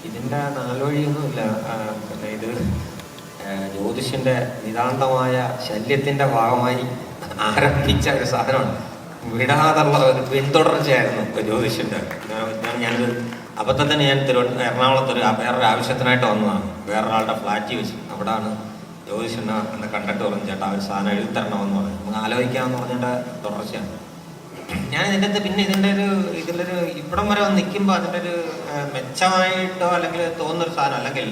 ഇതിൻ്റെ നാലൊഴിയൊന്നുമില്ല. പിന്നെ ഇത് ജ്യോതിഷൻ്റെ നിതാന്തമായ ശല്യത്തിൻ്റെ ഭാഗമായി ആരംഭിച്ച ഒരു സാധനമാണ്. വിടാതുള്ള ഒരു പിന്തുടർച്ചയായിരുന്നു ജ്യോതിഷൻ്റെ. ഞാനൊരു അബദ്ധത്തിന് ഞാൻ എറണാകുളത്തൊരു വേറൊരു ആവശ്യത്തിനായിട്ട് വന്നതാണ്. വേറൊരാളുടെ ഫ്ലാറ്റിൽ വെച്ച് അവിടെയാണ് ജ്യോതിഷനെ എന്നെ കണ്ടിട്ട് പറഞ്ഞു, ചേട്ടാ ഒരു സാധനം എഴുതി തരണമെന്ന് പറഞ്ഞു. നമുക്ക് ആലോചിക്കാമെന്ന് പറഞ്ഞിട്ട് തുടർച്ചയാണ്. ഞാൻ ഇതിൻ്റെ പിന്നെ ഇതിലൊരു ഇവിടം വരെ വന്ന് നിൽക്കുമ്പോൾ അതിൻ്റെ ഒരു മെച്ചമായിട്ടോ അല്ലെങ്കിൽ തോന്നുന്നൊരു സാധനം, അല്ലെങ്കിൽ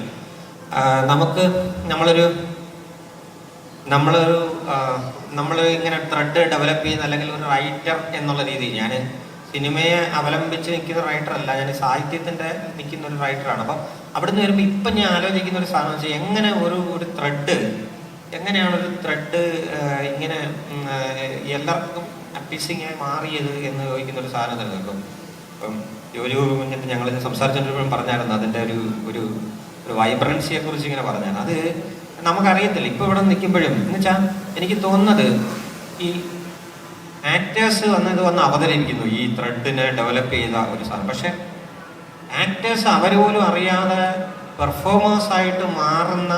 നമ്മൾ ഇങ്ങനെ ത്രെഡ് ഡെവലപ്പ് ചെയ്യുന്ന അല്ലെങ്കിൽ ഒരു റൈറ്റർ എന്നുള്ള രീതിയിൽ ഞാൻ സിനിമയെ അവലംബിച്ച് നിൽക്കുന്ന റൈറ്റർ അല്ല, ഞാൻ സാഹിത്യത്തിൻ്റെ നിൽക്കുന്ന ഒരു റൈറ്ററാണ്. അപ്പം അവിടെ നിന്ന് വരുമ്പോൾ ഇപ്പം ഞാൻ ആലോചിക്കുന്ന ഒരു സാധനം വെച്ചാൽ എങ്ങനെയാണ് ഒരു ത്രെഡ് ഇങ്ങനെ എല്ലാവർക്കും അപ്പീസിങ്ങായി മാറിയത് എന്ന് ചോദിക്കുന്ന ഒരു സാധനം തന്നെ. ഇപ്പം ഇങ്ങനത്തെ ഞങ്ങൾ സംസാരിച്ചപ്പോഴും പറഞ്ഞായിരുന്നു അതിൻ്റെ ഒരു വൈബ്രൻസിയെ കുറിച്ച് ഇങ്ങനെ പറഞ്ഞാണ്. അത് നമുക്കറിയത്തില്ല ഇപ്പം ഇവിടെ നിൽക്കുമ്പോഴും. എന്നുവെച്ചാൽ എനിക്ക് തോന്നുന്നത് ഈ ആക്ടേഴ്സ് വന്ന് അവതരിപ്പിക്കുന്നു ഈ ത്രെഡിനെ ഡെവലപ്പ് ചെയ്ത ഒരു സാധനം. പക്ഷെ ആക്ടേഴ്സ് അവർ പോലും അറിയാതെ പെർഫോമേഴ്സായിട്ട് മാറുന്ന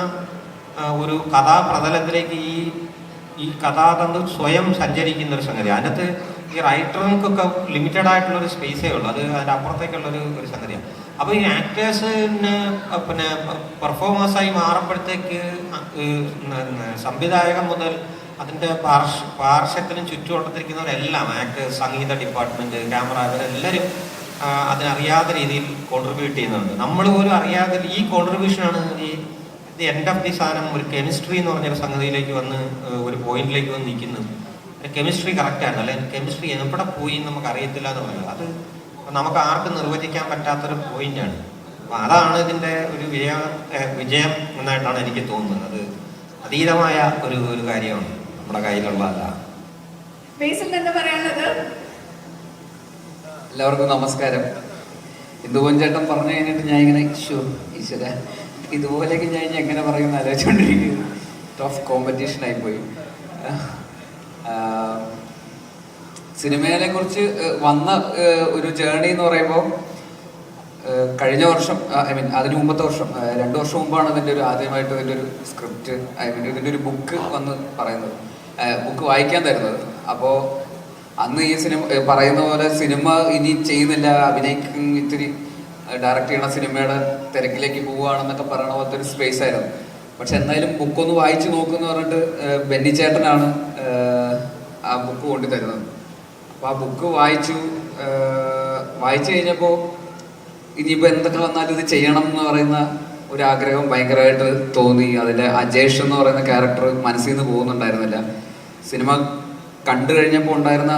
ഒരു കഥാപ്രതലത്തിലേക്ക് ഈ കഥാതന്തു സ്വയം സഞ്ചരിക്കുന്ന ഒരു സംഗതി. അതിനകത്ത് ഈ റൈറ്റർക്കൊക്കെ ലിമിറ്റഡ് ആയിട്ടുള്ളൊരു സ്പേസേ ഉള്ളൂ. അത് അതിൻ്റെ അപ്പുറത്തേക്കുള്ളൊരു സംഗതിയാണ്. അപ്പോൾ ഈ ആക്ടേഴ്സിന് പിന്നെ പെർഫോമേഴ്സായി മാറുമ്പോഴത്തേക്ക് സംവിധായകൻ മുതൽ അതിൻ്റെ പാർശ്വത്തിനും ചുറ്റുവട്ടത്തിരിക്കുന്നവരെല്ലാം ആക്ടേഴ്സ്, സംഗീത ഡിപ്പാർട്ട്മെൻറ്റ്, ക്യാമറ, ഇവരെല്ലാവരും അതിനറിയാത്ത രീതിയിൽ കോൺട്രിബ്യൂട്ട് ചെയ്യുന്നുണ്ട്. നമ്മൾ പോലും അറിയാതെ ഈ കോൺട്രിബ്യൂഷനാണ് ഈ എൻഡ് ഓഫ് ദി സാധനം ഒരു കെമിസ്ട്രി എന്ന് പറഞ്ഞൊരു സംഗതിയിലേക്ക് വന്ന് ഒരു പോയിന്റിലേക്ക് വന്ന് നിൽക്കുന്നത്. കെമിസ്ട്രി കറക്റ്റാണ്, അല്ലെങ്കിൽ കെമിസ്ട്രി എവിടെ പോയി നമുക്ക് അറിയത്തില്ല എന്ന് പറയുന്നത്. അത് നമുക്ക് ആർക്കും നിർവചിക്കാൻ പറ്റാത്തൊരു പോയിന്റാണ്. അപ്പം അതാണ് ഇതിൻ്റെ ഒരു വിജയം എന്നായിട്ടാണ് എനിക്ക് തോന്നുന്നത്. അത് അതീതമായ ഒരു കാര്യമാണ്, നമ്മുടെ കയ്യിലുള്ളതല്ല. എല്ലാവർക്കും നമസ്കാരം. ഇന്ദുവൻ ചേട്ടൻ പറഞ്ഞു കഴിഞ്ഞിട്ട് ഞാൻ ഇങ്ങനെ ഈശ്വര ഇതുപോലെയൊക്കെ ഞാൻ എങ്ങനെ പറയുന്ന ആലോചിച്ചുകൊണ്ടിരിക്കുന്നു. ടഫ് കോമ്പറ്റീഷൻ ആയിപ്പോയി. സിനിമയെ കുറിച്ച് വന്ന ഒരു ജേർണി എന്ന് പറയുമ്പോൾ കഴിഞ്ഞ വർഷം, അതിന് മുമ്പത്തെ വർഷം, 2 വർഷം മുമ്പാണ് ഇതിൻ്റെ ആദ്യമായിട്ട് ഇതിൻ്റെ ഒരു സ്ക്രിപ്റ്റ്, ഇതിൻ്റെ ഒരു ബുക്ക് വന്ന് പറയുന്നത്, ബുക്ക് വായിക്കാൻ തരുന്നത്. അപ്പോൾ അന്ന് ഈ സിനിമ പറയുന്ന പോലെ സിനിമ ഇനി ചെയ്യുന്നില്ല, ഇത്തിരി ഡയറക്റ്റ് ചെയ്യണ സിനിമയുടെ തിരക്കിലേക്ക് പോവുകയാണെന്നൊക്കെ പറയണ പോലത്തെ ഒരു സ്പേസ് ആയിരുന്നു. പക്ഷെ എന്തായാലും ബുക്കൊന്ന് വായിച്ചു നോക്കുമെന്ന് പറഞ്ഞിട്ട് ബെന്നി ചേട്ടനാണ് ആ ബുക്ക് കൊണ്ടു തരുന്നത്. അപ്പോൾ ആ ബുക്ക് വായിച്ചു കഴിഞ്ഞപ്പോൾ ഇനിയിപ്പോൾ എന്തൊക്കെ വന്നാലും ഇത് ചെയ്യണം എന്ന് പറയുന്ന ഒരു ആഗ്രഹം ഭയങ്കരമായിട്ട് തോന്നി. അതിൽ അജേഷ് എന്ന് പറയുന്ന ക്യാരക്ടർ മനസ്സിൽ നിന്ന് പോകുന്നുണ്ടായിരുന്നില്ല. സിനിമ കണ്ടു കഴിഞ്ഞപ്പോൾ ഉണ്ടായിരുന്ന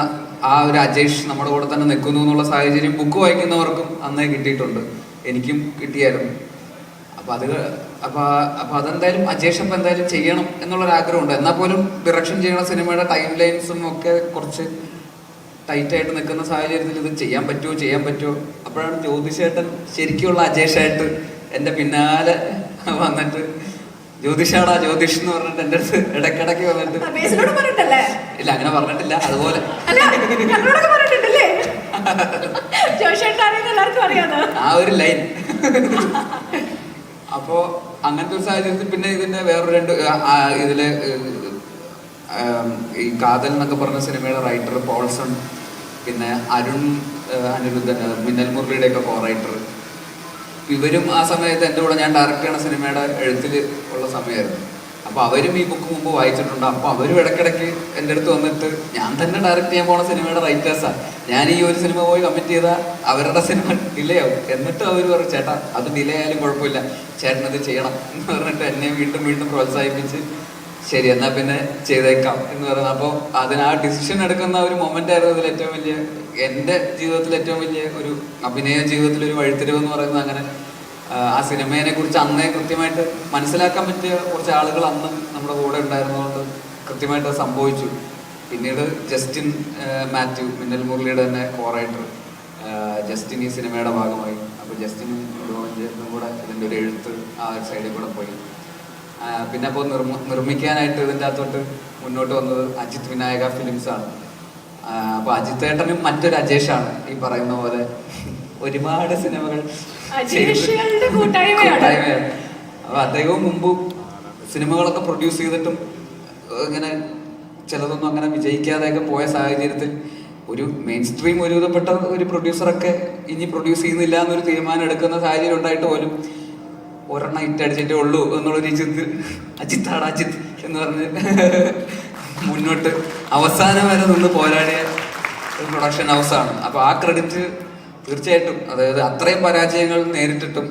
ആ ഒരു അജേഷ് നമ്മുടെ കൂടെ തന്നെ നിൽക്കുന്നു എന്നുള്ള സാഹചര്യം ബുക്ക് വായിക്കുന്നവർക്കും അന്നേ കിട്ടിയിട്ടുണ്ട്, എനിക്കും കിട്ടിയായിരുന്നു. അപ്പോൾ അതെന്തായാലും അജേഷ് അപ്പം എന്തായാലും ചെയ്യണം എന്നുള്ളൊരാഗ്രഹമുണ്ട്. എന്നാൽ പോലും ഡിറക്ഷൻ ചെയ്യണ സിനിമയുടെ ടൈം ലൈൻസും ഒക്കെ കുറച്ച് ടൈറ്റായിട്ട് നിൽക്കുന്ന സാഹചര്യത്തിൽ ഇത് ചെയ്യാൻ പറ്റുമോ. അപ്പോഴാണ് ജ്യോതിഷേട്ടൻ ശരിക്കുള്ള അജേഷായിട്ട് എൻ്റെ പിന്നാലെ വന്നിട്ട് ജ്യോതിഷാടാ ജ്യോതിഷ് എന്ന് പറഞ്ഞിട്ട് എൻ്റെ അടുത്ത് ഇടയ്ക്കിടയ്ക്ക് വന്നിട്ട്, ഇല്ല അങ്ങനെ പറഞ്ഞിട്ടില്ല, അതുപോലെ ആ ഒരു ലൈൻ. അപ്പോ അങ്ങനത്തെ ഒരു സാഹചര്യത്തിൽ പിന്നെ ഇതിന്റെ വേറൊരു ഇതില് ഈ കാതൽ എന്നൊക്കെ പറഞ്ഞ സിനിമയുടെ റൈറ്റർ പോൾസൺ, പിന്നെ അരുൺ അനിരുദ്ധൻ, മിന്നൽ മുരളിയുടെ ഒക്കെ കോ റൈറ്റർ, ഇവരും ആ സമയത്ത് എൻ്റെ കൂടെ ഞാൻ ഡയറക്റ്റ് ചെയ്യണ സിനിമയുടെ എഴുത്തിൽ ഉള്ള സമയമായിരുന്നു. അപ്പോൾ അവരും ഈ ബുക്ക് മുമ്പ് വായിച്ചിട്ടുണ്ട്. അപ്പോൾ അവരും ഇടയ്ക്കിടയ്ക്ക് എൻ്റെ അടുത്ത് വന്നിട്ട്, ഞാൻ തന്നെ ഡയറക്റ്റ് ചെയ്യാൻ പോണ സിനിമയുടെ റൈറ്റേഴ്സാണ്, ഞാൻ ഈ ഒരു സിനിമ പോയി കമ്മിറ്റ് ചെയ്താൽ അവരുടെ സിനിമ ഡിലേ ആവും. എന്നിട്ട് അവർ പറയും, ചേട്ടാ അത് ഡിലേ ആയാലും കുഴപ്പമില്ല, ചേട്ടനത് ചെയ്യണം എന്ന് പറഞ്ഞിട്ട് എന്നെ വീണ്ടും പ്രോത്സാഹിപ്പിച്ച് ശരി എന്നാൽ പിന്നെ ചെയ്തേക്കാം എന്ന് പറയുന്നത്. അപ്പോൾ അതിന് ആ ഡിസിഷൻ എടുക്കുന്ന ഒരു മൊമെൻ്റ് ആയിരുന്നു ഇതിൽ ഏറ്റവും വലിയ, എൻ്റെ ജീവിതത്തിൽ ഏറ്റവും വലിയ ഒരു അഭിനയ ജീവിതത്തിലൊരു വഴിത്തിരിവ് എന്ന് പറയുന്നത്. അങ്ങനെ ആ സിനിമയെ കുറിച്ച് അന്നേ കൃത്യമായിട്ട് മനസ്സിലാക്കാൻ പറ്റിയ കുറച്ച് ആളുകൾ അന്നും നമ്മുടെ കൂടെ ഉണ്ടായിരുന്നതുകൊണ്ട് കൃത്യമായിട്ട് സംഭവിച്ചു. പിന്നീട് ജസ്റ്റിൻ മാത്യു, മിന്നൽ മുരളിയുടെ തന്നെ കോ റൈറ്റർ, ജസ്റ്റിൻ ഈ സിനിമയുടെ ഭാഗമായി. അപ്പോൾ ജസ്റ്റിനും കൂടെ ഇതിൻ്റെ ഒരു എഴുത്ത് ആ സൈഡിൽ കൂടെ പോയി. പിന്നെ അപ്പോൾ നിർമ്മിക്കാനായിട്ട് ഇതിൻ്റെ അകത്തോട്ട് മുന്നോട്ട് വന്നത് അജിത് വിനായക ഫിലിംസാണ്. അപ്പൊ അജിത്തേട്ടനും മറ്റൊരു അജേഷാണ് ഈ പറയുന്ന പോലെ ഒരുപാട് സിനിമകൾ അജേഷുകളുടെ കൂട്ടായ്മയാണ്. അപ്പൊ അദ്ദേഹവും മുമ്പ് സിനിമകളൊക്കെ പ്രൊഡ്യൂസ് ചെയ്തിട്ടും ഇങ്ങനെ ചിലതൊന്നും അങ്ങനെ വിജയിക്കാതെയൊക്കെ പോയ സാഹചര്യത്തിൽ ഒരു മെയിൻ സ്ട്രീം ഒരുവിധപ്പെട്ട ഒരു പ്രൊഡ്യൂസറൊക്കെ ഇനി പ്രൊഡ്യൂസ് ചെയ്യുന്നില്ല എന്നൊരു തീരുമാനം എടുക്കുന്ന സാഹചര്യം ഉണ്ടായിട്ട് പോലും ഒരെണ്ണം ഇട്ടടിച്ചിട്ടേ ഉള്ളൂ എന്നുള്ളൊരു ചിന്ത അജിത്താണ് അജിത്ത് എന്ന് പറഞ്ഞ് മുന്നോട്ട് അവസാനം വരെ നിന്ന് പോരാടിയ ഒരു പ്രൊഡക്ഷൻ ഹൗസാണ്. അപ്പൊ ആ ക്രെഡിറ്റ് തീർച്ചയായിട്ടും, അതായത് അത്രയും പരാജയങ്ങൾ നേരിട്ടിട്ടും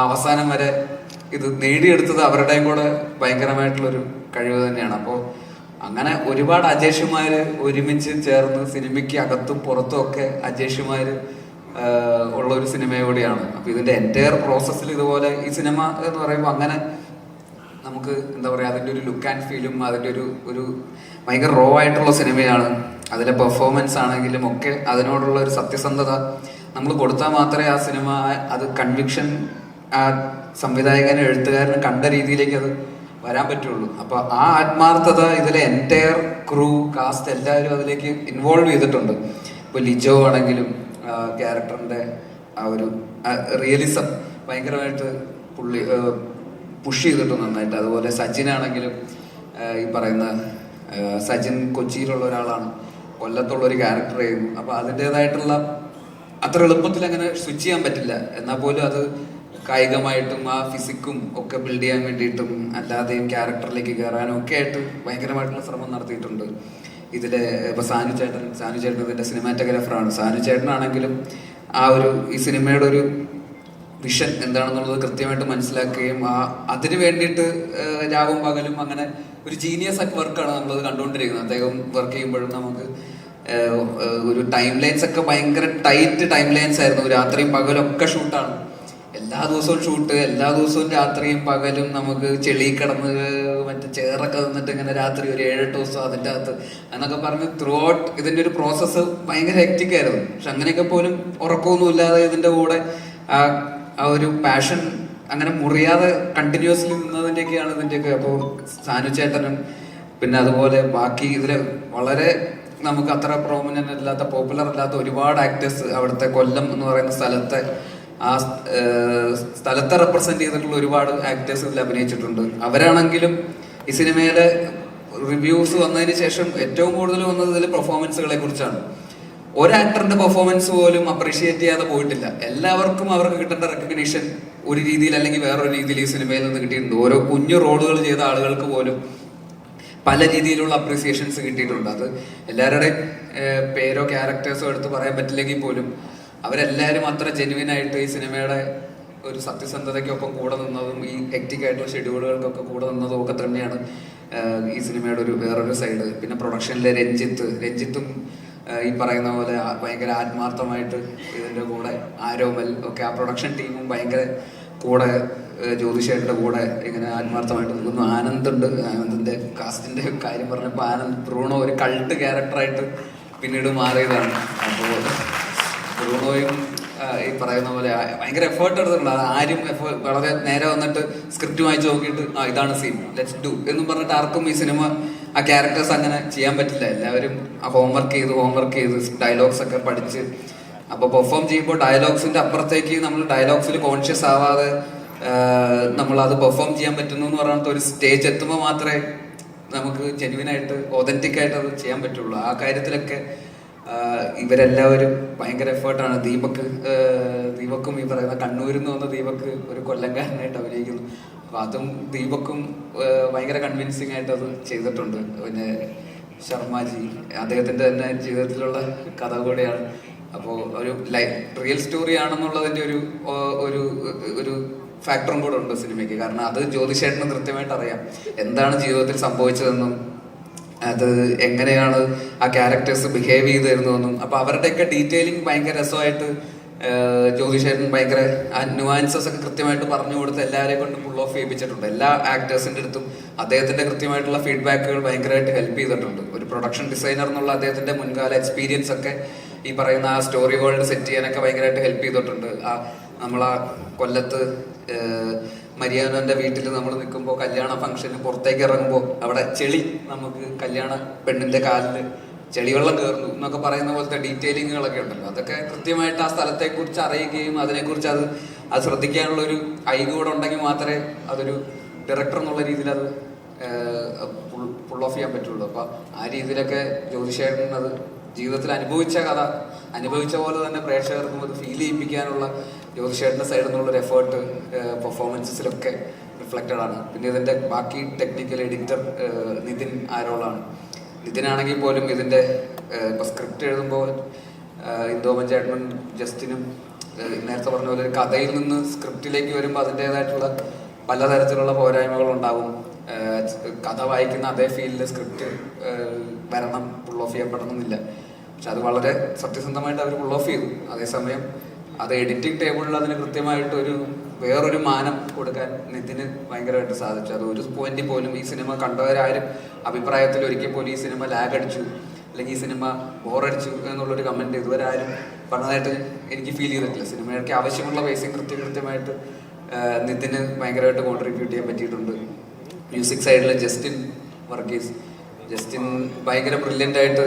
അവസാനം വരെ ഇത് നേടിയെടുത്തത് അവരുടെയും കൂടെ ഭയങ്കരമായിട്ടുള്ളൊരു കഴിവ് തന്നെയാണ്. അപ്പോൾ അങ്ങനെ ഒരുപാട് അജേഷുമാര് ഒരുമിച്ച് ചേർന്ന് സിനിമയ്ക്ക് അകത്തും പുറത്തും ഒക്കെ അജേഷുമാര് ഉള്ള ഒരു സിനിമ കൂടിയാണ്. അപ്പൊ ഇതിന്റെ എൻറ്റയർ പ്രോസസ്സിൽ ഇതുപോലെ ഈ സിനിമ എന്ന് പറയുമ്പോൾ അങ്ങനെ നമുക്ക് എന്താ പറയാ, അതിന്റെ ഒരു ലുക്ക് ആൻഡ് ഫീലും അതിന്റെ ഒരു ഭയങ്കര റോ ആയിട്ടുള്ള സിനിമയാണ്. അതിലെ പെർഫോമൻസ് ആണെങ്കിലും ഒക്കെ അതിനോടുള്ള ഒരു സത്യസന്ധത നമ്മൾ കൊടുത്താൽ മാത്രമേ ആ സിനിമ അത് കൺവിക്ഷൻ ആ സംവിധായകനും എഴുത്തുകാരനും കണ്ട രീതിയിലേക്ക് അത് വരാൻ പറ്റുള്ളൂ. അപ്പൊ ആ ആത്മാർത്ഥത ഇതിലെ എൻറ്റയർ ക്രൂ കാസ്റ്റ് എല്ലാവരും അതിലേക്ക് ഇൻവോൾവ് ചെയ്തിട്ടുണ്ട്. ഇപ്പൊ ലിജോ ആണെങ്കിലും ക്യാരക്ടറിന്റെ ആ ഒരു റിയലിസം ഭയങ്കരമായിട്ട് പുള്ളി പുഷ് ചെയ്തിട്ടുണ്ട് നന്നായിട്ട്. അതുപോലെ സജിൻ ആണെങ്കിലും ഈ പറയുന്ന സജിൻ കൊച്ചിയിലുള്ള ഒരാളാണ്, കൊല്ലത്തുള്ള ഒരു ക്യാരക്ടർ ചെയ്യുന്നു. അപ്പൊ അതിൻ്റെതായിട്ടുള്ള അത്ര എളുപ്പത്തിൽ അങ്ങനെ സ്വിച്ച് ചെയ്യാൻ പറ്റില്ല. എന്നാൽ പോലും അത് കായികമായിട്ടും ആ ഫിസിക്കും ഒക്കെ ബിൽഡ് ചെയ്യാൻ വേണ്ടിയിട്ടും അല്ലാതെയും ക്യാരക്ടറിലേക്ക് കയറാനും ഒക്കെ ആയിട്ട് ഭയങ്കരമായിട്ടുള്ള ശ്രമം നടത്തിയിട്ടുണ്ട്. ഇതിലെ ഇപ്പൊ സാനു ചേട്ടൻ ഇതിന്റെ സിനിമാറ്റോഗ്രാഫറാണ്. സാനു ചേട്ടനാണെങ്കിലും ആ ഒരു ഈ സിനിമയുടെ ഒരു വിഷൻ എന്താണെന്നുള്ളത് കൃത്യമായിട്ട് മനസ്സിലാക്കുകയും അതിന് വേണ്ടിയിട്ട് രാവും പകലും അങ്ങനെ ഒരു ജീനിയസ് ആയിട്ട് വർക്കാണ് നമ്മളത് കണ്ടുകൊണ്ടിരിക്കുന്നത്. അദ്ദേഹം വർക്ക് ചെയ്യുമ്പോഴും നമുക്ക് ഒരു ടൈം ലൈൻസ് ഒക്കെ ഭയങ്കര ടൈറ്റ് ടൈം ലൈൻസ് ആയിരുന്നു. രാത്രിയും പകലും ഒക്കെ ഷൂട്ടാണ്, എല്ലാ ദിവസവും ഷൂട്ട്, എല്ലാ ദിവസവും രാത്രിയും പകലും നമുക്ക് ചെളി കിടന്ന് മറ്റേ ചേറൊക്കെ നിന്നിട്ട് ഇങ്ങനെ രാത്രി ഒരു 7-8 ദിവസം അതിൻ്റെ അകത്ത് എന്നൊക്കെ പറഞ്ഞ് ത്രൂ ഔട്ട് ഇതിന്റെ ഒരു പ്രോസസ്സ് ഭയങ്കര ഹെക്റ്റിക് ആയിരുന്നു. പക്ഷെ അങ്ങനെയൊക്കെ പോലും ഉറക്കമൊന്നും ഇല്ലാതെ ഇതിന്റെ കൂടെ ആ ഒരു പാഷൻ അങ്ങനെ മുറിയാതെ കണ്ടിന്യൂസ്ലി നിന്നതിൻ്റെയൊക്കെയാണ് ഇതിൻ്റെയൊക്കെ. അപ്പോൾ സാനു ചേട്ടനും പിന്നെ അതുപോലെ ബാക്കി ഇതില് വളരെ നമുക്ക് അത്ര പ്രോമിനന്റ് അല്ലാത്ത പോപ്പുലർ അല്ലാത്ത ഒരുപാട് ആക്ടേഴ്സ് അവിടുത്തെ കൊല്ലം എന്ന് പറയുന്ന സ്ഥലത്തെ ആ സ്ഥലത്തെ റെപ്രസെന്റ് ചെയ്തിട്ടുള്ള ഒരുപാട് ആക്ടേഴ്സ് ഇതിൽ അഭിനയിച്ചിട്ടുണ്ട്. അവരാണെങ്കിലും ഈ സിനിമയിലെ റിവ്യൂസ് വന്നതിന് ശേഷം ഏറ്റവും കൂടുതൽ വന്നത് ഇതിൽ പെർഫോമൻസുകളെ കുറിച്ചാണ്. ഒരു ആക്ടറിന്റെ പെർഫോമൻസ് പോലും അപ്രീഷിയേറ്റ് ചെയ്യാതെ പോയിട്ടില്ല. എല്ലാവർക്കും അവർക്ക് കിട്ടേണ്ട റെക്കഗ്നീഷൻ ഒരു രീതിയിൽ അല്ലെങ്കിൽ വേറൊരു രീതിയിൽ ഈ സിനിമയിൽ നിന്ന് കിട്ടിയിട്ടുണ്ട്. ഓരോ കുഞ്ഞു റോളുകൾ ചെയ്ത ആളുകൾക്ക് പോലും പല രീതിയിലുള്ള അപ്രീസിയേഷൻസ് കിട്ടിയിട്ടുണ്ട്. അത് എല്ലാവരുടെയും പേരോ ക്യാരക്ടേഴ്സോ എടുത്ത് പറയാൻ പറ്റില്ലെങ്കിൽ പോലും അവരെല്ലാവരും അത്ര ജെന്യുവിൻ ആയിട്ട് ഈ സിനിമയുടെ ഒരു സത്യസന്ധതയ്ക്കൊപ്പം കൂടെ നിന്നതും ഈ ഹെക്റ്റിക് ആയിട്ടുള്ള ഷെഡ്യൂളുകൾക്കൊക്കെ കൂടെ നിന്നതും ഒക്കെ തന്നെയാണ് ഈ സിനിമയുടെ ഒരു വേറൊരു സൈഡ്. പിന്നെ പ്രൊഡക്ഷനിലെ രഞ്ജിത്തും ഈ പറയുന്ന പോലെ ഭയങ്കര ആത്മാർത്ഥമായിട്ട് ഇതിന്റെ കൂടെ ആരോമൽ ഒക്കെ ആ പ്രൊഡക്ഷൻ ടീമും ഭയങ്കര കൂടെ ജ്യോതിഷേട്ടന്റെ കൂടെ ഇങ്ങനെ ആത്മാർത്ഥമായിട്ട് നിൽക്കുന്നു. ആനന്ദിന്റെ കാസ്റ്റിന്റെ കാര്യം പറഞ്ഞപ്പോൾ ആനന്ദ് ബ്രൂണോ ഒരു കൾട്ട് ക്യാരക്ടറായിട്ട് പിന്നീട് മാറിയതാണ്. അപ്പോൾ ബ്രൂണോയും ഈ പറയുന്ന പോലെ ഭയങ്കര എഫേർട്ട് എടുത്തിട്ടുണ്ട്. ആരും വളരെ നേരെ വന്നിട്ട് സ്ക്രിപ്റ്റ് വായിച്ച് നോക്കിയിട്ട് ഇതാണ് സീൻ, ലെറ്റ്സ് ഡു എന്നും പറഞ്ഞിട്ട് ആർക്കും ഈ സിനിമ ആ ക്യാരക്ടേഴ്സ് അങ്ങനെ ചെയ്യാൻ പറ്റില്ല. എല്ലാവരും ഹോംവർക്ക് ചെയ്ത് ഡയലോഗ്സ് ഒക്കെ പഠിച്ച് അപ്പോൾ പെർഫോം ചെയ്യുമ്പോൾ ഡയലോഗ്സിന്റെ അപ്പുറത്തേക്ക് നമ്മൾ ഡയലോഗ്സിൽ കോൺഷ്യസ് ആവാതെ നമ്മൾ അത് പെർഫോം ചെയ്യാൻ പറ്റുന്നു എന്ന് പറഞ്ഞിട്ട് ഒരു സ്റ്റേജ് എത്തുമ്പോൾ മാത്രമേ നമുക്ക് ജെന്യുവിനായിട്ട് ഒതന്റിക് ആയിട്ട് അത് ചെയ്യാൻ പറ്റുള്ളൂ. ആ കാര്യത്തിലൊക്കെ ഇവരെല്ലാവരും ഭയങ്കര എഫേർട്ടാണ്. ദീപക്കും ഈ പറയുന്ന കണ്ണൂരിൽ നിന്ന് വന്ന ദീപക്ക് ഒരു കൊല്ലംകാരനായിട്ട് അഭിനയിക്കുന്നു. അപ്പൊ അതും ദീപക്കും ഭയങ്കര കൺവിൻസിങ് ആയിട്ട് അത് ചെയ്തിട്ടുണ്ട്. പിന്നെ ശർമാജി അദ്ദേഹത്തിന്റെ തന്നെ ജീവിതത്തിലുള്ള കഥ കൂടെയാണ്. അപ്പോൾ ഒരു റിയൽ സ്റ്റോറി ആണെന്നുള്ളതിന്റെ ഒരു ഫാക്ടറും കൂടെ ഉണ്ട് സിനിമയ്ക്ക്. കാരണം അത് ജ്യോതിഷേട്ടന് കൃത്യമായിട്ട് അറിയാം എന്താണ് ജീവിതത്തിൽ സംഭവിച്ചതെന്നും അത് എങ്ങനെയാണ് ആ ക്യാരക്ടേഴ്സ് ബിഹേവ് ചെയ്തിരുന്നതെന്നും. അപ്പൊ അവരുടെയൊക്കെ ഡീറ്റെയിലിംഗ് ഭയങ്കര രസമായിട്ട് ജ്യോതിഷേട്ടൻ ഭയങ്കര ആ ന്യൂആൻസസ് ഒക്കെ കൃത്യമായിട്ട് പറഞ്ഞു കൊടുത്ത് എല്ലാവരെയും കൊണ്ട് ഫുൾ ഓഫ് ചെയ്യിപ്പിച്ചിട്ടുണ്ട്. എല്ലാ ആക്ടേഴ്സിന്റെ അടുത്തും അദ്ദേഹത്തിന്റെ കൃത്യമായിട്ടുള്ള ഫീഡ്ബാക്കുകൾ ഭയങ്കരമായിട്ട് ഹെൽപ്പ് ചെയ്തിട്ടുണ്ട്. ഒരു പ്രൊഡക്ഷൻ ഡിസൈനർ എന്നുള്ള അദ്ദേഹത്തിന്റെ മുൻകാല എക്സ്പീരിയൻസ് ഒക്കെ ഈ പറയുന്ന ആ സ്റ്റോറി വേൾഡ് സെറ്റ് ചെയ്യാനൊക്കെ ഭയങ്കരമായിട്ട് ഹെൽപ്പ് ചെയ്തിട്ടുണ്ട്. നമ്മളാ കൊല്ലത്ത് മരിയാനോന്റെ വീട്ടിൽ നമ്മൾ നിൽക്കുമ്പോൾ കല്യാണ ഫംഗ്ഷന് പുറത്തേക്ക് ഇറങ്ങുമ്പോൾ അവിടെ ചെളി നമുക്ക് കല്യാണ പെണ്ണിന്റെ കാലിൽ ചെളിവെള്ളം കയറുന്നു എന്നൊക്കെ പറയുന്ന പോലത്തെ ഡീറ്റെയിലിങ്ങുകളൊക്കെ ഉണ്ടല്ലോ. അതൊക്കെ കൃത്യമായിട്ട് ആ സ്ഥലത്തെക്കുറിച്ച് അറിയുകയും അതിനെക്കുറിച്ച് അത് ശ്രദ്ധിക്കാനുള്ള ഒരു ഐ കൂടെ ഉണ്ടെങ്കിൽ മാത്രമേ അതൊരു ഡയറക്ടർ എന്നുള്ള രീതിയിൽ അത് പുൾ ഓഫ് ചെയ്യാൻ പറ്റുള്ളൂ. അപ്പൊ ആ രീതിയിലൊക്കെ ജ്യോതിഷേട്ടൻ അത് ജീവിതത്തിൽ അനുഭവിച്ച പോലെ തന്നെ പ്രേക്ഷകർക്കും അത് ഫീൽ ചെയ്യിപ്പിക്കാനുള്ള ജ്യോതിഷേട്ടന്റെ സൈഡിൽ നിന്നുള്ളൊരു എഫേർട്ട് പെർഫോമൻസസിലൊക്കെ റിഫ്ലക്റ്റഡ് ആണ്. പിന്നെ ഇതിന്റെ ബാക്കി ടെക്നിക്കൽ എഡിറ്റർ നിതിൻ ആരോളാണ്. നിതിനാണെങ്കിൽ പോലും ഇതിന്റെ ഇപ്പൊ സ്ക്രിപ്റ്റ് എഴുതുമ്പോൾ ഇന്ദോമൻ ചേട്ടനും ജസ്റ്റിനും നേരത്തെ പറഞ്ഞ പോലെ ഒരു കഥയിൽ നിന്ന് സ്ക്രിപ്റ്റിലേക്ക് വരുമ്പോൾ അതിൻ്റെതായിട്ടുള്ള പലതരത്തിലുള്ള പോരായ്മകൾ ഉണ്ടാവും. കഥ വായിക്കുന്ന അതേ ഫീലിൽ സ്ക്രിപ്റ്റ് വരണം, പുൾ ഓഫ് ചെയ്യപ്പെടണമെന്നില്ല. പക്ഷെ അത് വളരെ സത്യസന്ധമായിട്ട് അവർ പുൾ ഓഫ് ചെയ്തു. അതേസമയം അത് എഡിറ്റിംഗ് ടേബിളിൽ അതിന് കൃത്യമായിട്ട് വേറൊരു മാനം കൊടുക്കാൻ നിതിന് ഭയങ്കരമായിട്ട് സാധിച്ചു. അത് ഒരു പോയിന്റിൽ പോലും ഈ സിനിമ കണ്ടവരാരും അഭിപ്രായത്തിൽ ഒരിക്കൽ പോലും ഈ സിനിമ ലാഗ് അടിച്ചു അല്ലെങ്കിൽ ഈ സിനിമ ബോറടിച്ചു എന്നുള്ളൊരു കമന്റ് ഇതുവരെ ആരും പറഞ്ഞതായിട്ട് എനിക്ക് ഫീൽ ചെയ്തിട്ടില്ല. സിനിമയ്ക്ക് ആവശ്യമുള്ള പേസിങ് കൃത്യമായിട്ട് നിതിന് ഭയങ്കരമായിട്ട് കോൺട്രിബ്യൂട്ട് ചെയ്യാൻ പറ്റിയിട്ടുണ്ട്. മ്യൂസിക് സൈഡിൽ ജസ്റ്റിൻ ഭയങ്കര ബ്രില്യൻ്റ് ആയിട്ട്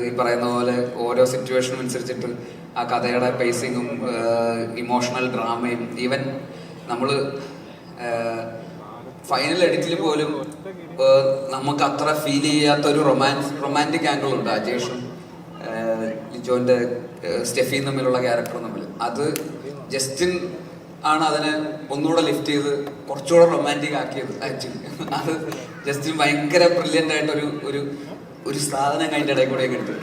ഈ പറയുന്ന പോലെ ഓരോ സിറ്റുവേഷനും അനുസരിച്ചിട്ട് ആ കഥയുടെ പേസിങ്ങും ഇമോഷണൽ ഡ്രാമയും ഈവൻ നമ്മൾ ഫൈനൽ എഡിറ്റിൽ പോലും നമുക്ക് അത്ര ഫീൽ ചെയ്യാത്ത ഒരു റൊമാൻറ്റിക് ആംഗിൾ ഉണ്ട് അജേഷും ലിജോന്റെ സ്റ്റെഫിയും തമ്മിലുള്ള ക്യാരക്ടറും തമ്മിൽ. അത് ജസ്റ്റിൻ ആണ് അതിനെ ഒന്നുകൂടെ ലിഫ്റ്റ് ചെയ്ത് കുറച്ചുകൂടെ റൊമാൻറ്റിക് ആക്കിയത്. ആക്ച്വലി അത് ജസ്റ്റിൻ ഭയങ്കര ബ്രില്യൻ്റ് ആയിട്ട് ഒരു സാധനം അതിൻ്റെ ഇടയിൽ കൂടെ എടുത്തു.